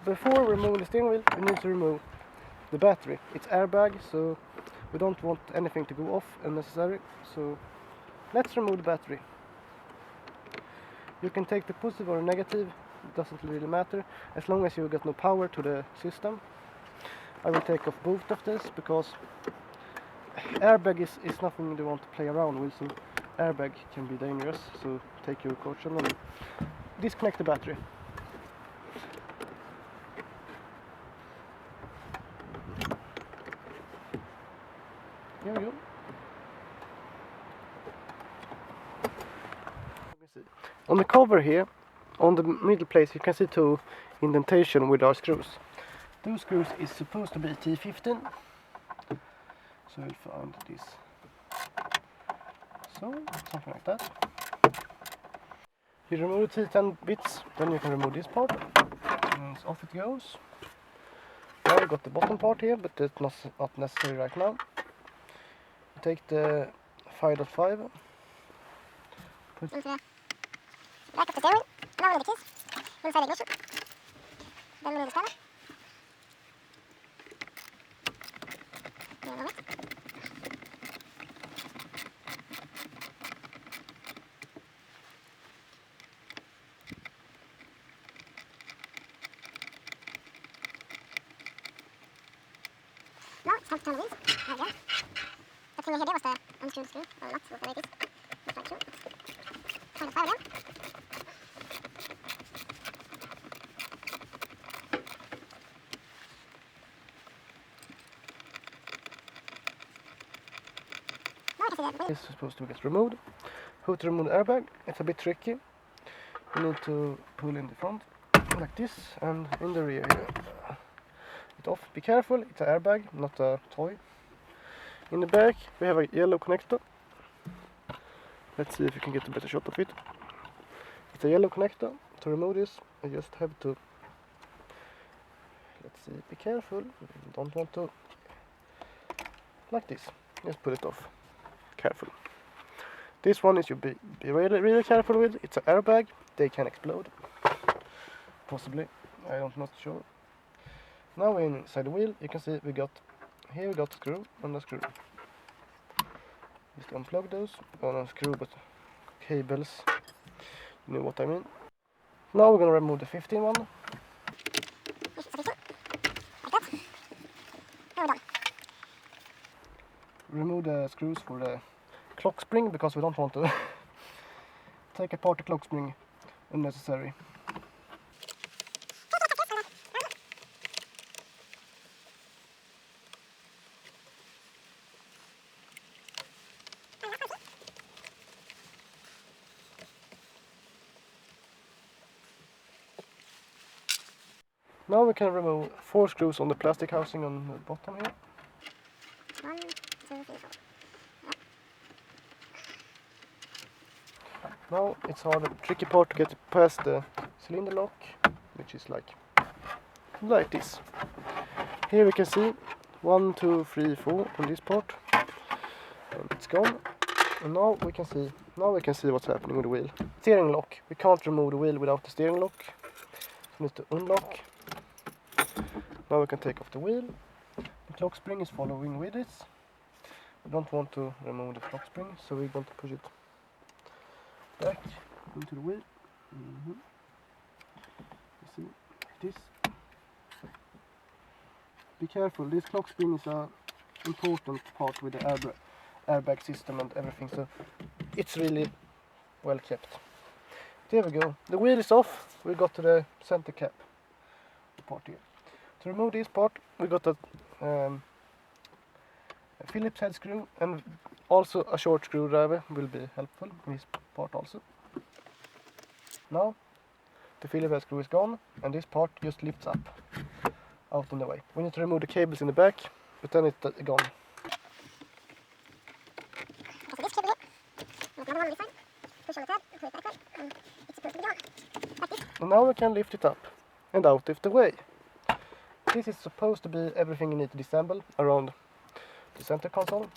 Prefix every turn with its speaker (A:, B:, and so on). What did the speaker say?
A: before removing the steering wheel, we need to remove the battery. It's airbag, so we don't want anything to go off unnecessary. So let's remove the battery. You can take the positive or negative, it doesn't really matter, as long as you got no power to the system. I will take off both of this because airbag is nothing you want to play around with, so airbag can be dangerous, so take your caution and disconnect the battery. Here we go. On the cover here, on the middle place, you can see two indentation with our screws. Those screws is supposed to be T15. So we'll find this. So, something like that. You remove the T10 bits, then you can remove this part. And off it goes. Now we got the bottom part here, but it's not necessary right now. You take the 5.5. Put
B: back of the steering, now remove the keys, inside the ignition, then remove the spanner. Remove it. Now it's time to turn the wheels. There we go. The thing we had there was the unscrewed screw, or not, whatever it is. It's like true. Turn the fire again.
A: This is supposed to get removed. How to remove the airbag? It's a bit tricky. You need to pull in the front like this, and in the rear here. It off. Be careful, it's an airbag, not a toy. In the back we have a yellow connector. Let's see if you can get a better shot of it. It's a yellow connector. To remove this, I just have to, let's see, be careful, don't want to, like this, just put it off, careful. This one is you be really careful with. It's an airbag, they can explode, possibly, I'm not sure. Now we're inside the wheel, you can see we got screw and a screw. Just unplug those, or not screw but cables, you know what I mean. Now we're gonna remove the 15 one. Remove the screws for the clock spring because we don't want to take apart the clock spring unnecessary. Now we can remove 4 screws on the plastic housing on the bottom here.
B: 1, 2, 3, 4.
A: Now it's hard, the tricky part to get past the cylinder lock, which is like this. Here we can see 1, 2, 3, 4 on this part, and it's gone. And now we can see what's happening with the wheel. Steering lock. We can't remove the wheel without the steering lock. We need to unlock. Now we can take off the wheel. The clock spring is following with it. We don't want to remove the clock spring, so we're going to push it back into the wheel. You see, like this. Be careful, this clock spring is an important part with the airbag system and everything, so it's really well kept. There we go. The wheel is off. We got to the center cap part here. To remove this part, we got a Phillips head screw, and also a short screwdriver will be helpful in this part also. Now the Phillips head screw is gone, and this part just lifts up out in the way. We need to remove the cables in the back, but then it's gone.
B: Okay, so this cable here, another one on this side, push on the tab, pull it backward, and it's supposed to be gone, like this.
A: And now we can lift it up and out of the way. This is supposed to be everything you need to disassemble around the center console.